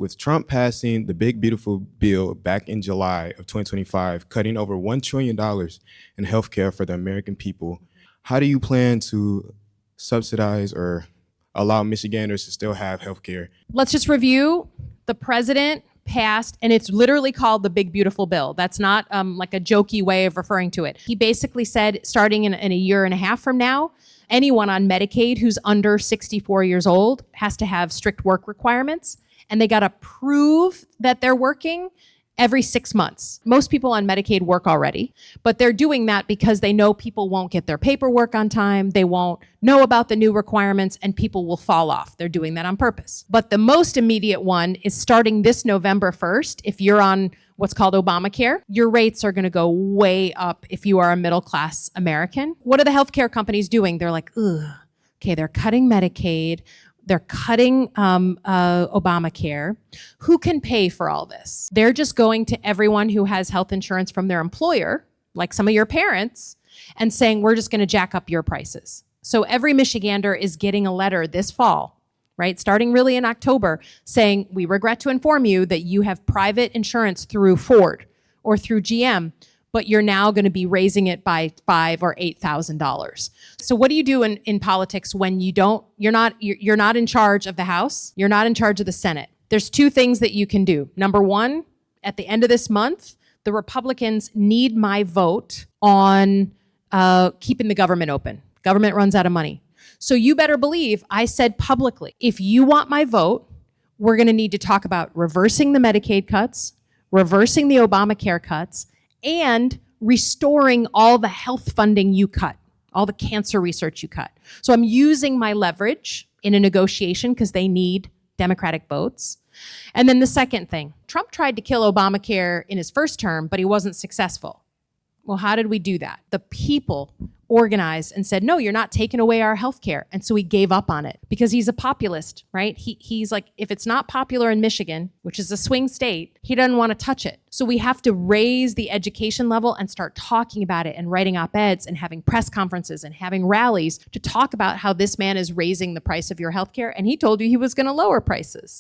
with Trump passing the big, beautiful bill back in July of 2025, cutting over $1 trillion in healthcare for the American people, how do you plan to subsidize or allow Michiganders to still have healthcare? Let's just review. The president passed, and it's literally called the big, beautiful bill. That's not like a jokey way of referring to it. He basically said, starting in a year and a half from now, anyone on Medicaid who's under 64 years old has to have strict work requirements, and they got to prove that they're working every 6 months. Most people on Medicaid work already, but they're doing that because they know people won't get their paperwork on time, they won't know about the new requirements, and people will fall off. They're doing that on purpose. But the most immediate one is starting this November 1st. If you're on what's called Obamacare, your rates are going to go way up if you are a middle-class American. What are the healthcare companies doing? They're like, ugh, okay, they're cutting Medicaid, they're cutting Obamacare. Who can pay for all this? They're just going to everyone who has health insurance from their employer, like some of your parents, and saying, we're just going to jack up your prices. So every Michigander is getting a letter this fall, right, starting really in October, saying, we regret to inform you that you have private insurance through Ford or through GM, but you're now going to be raising it by $5,000 or $8,000. So what do you do in politics when you're not in charge of the House, you're not in charge of the Senate? There's two things that you can do. Number one, at the end of this month, the Republicans need my vote on keeping the government open. Government runs out of money. So you better believe I said publicly, if you want my vote, we're going to need to talk about reversing the Medicaid cuts, reversing the Obamacare cuts, and restoring all the health funding you cut, all the cancer research you cut. So I'm using my leverage in a negotiation because they need Democratic votes. And then the second thing, Trump tried to kill Obamacare in his first term, but he wasn't successful. Well, how did we do that? The people organized and said, no, you're not taking away our health care. And so he gave up on it because he's a populist, right? He's like, if it's not popular in Michigan, which is a swing state, he doesn't want to touch it. So we have to raise the education level and start talking about it and writing op-eds and having press conferences and having rallies to talk about how this man is raising the price of your health care. And he told you he was going to lower prices.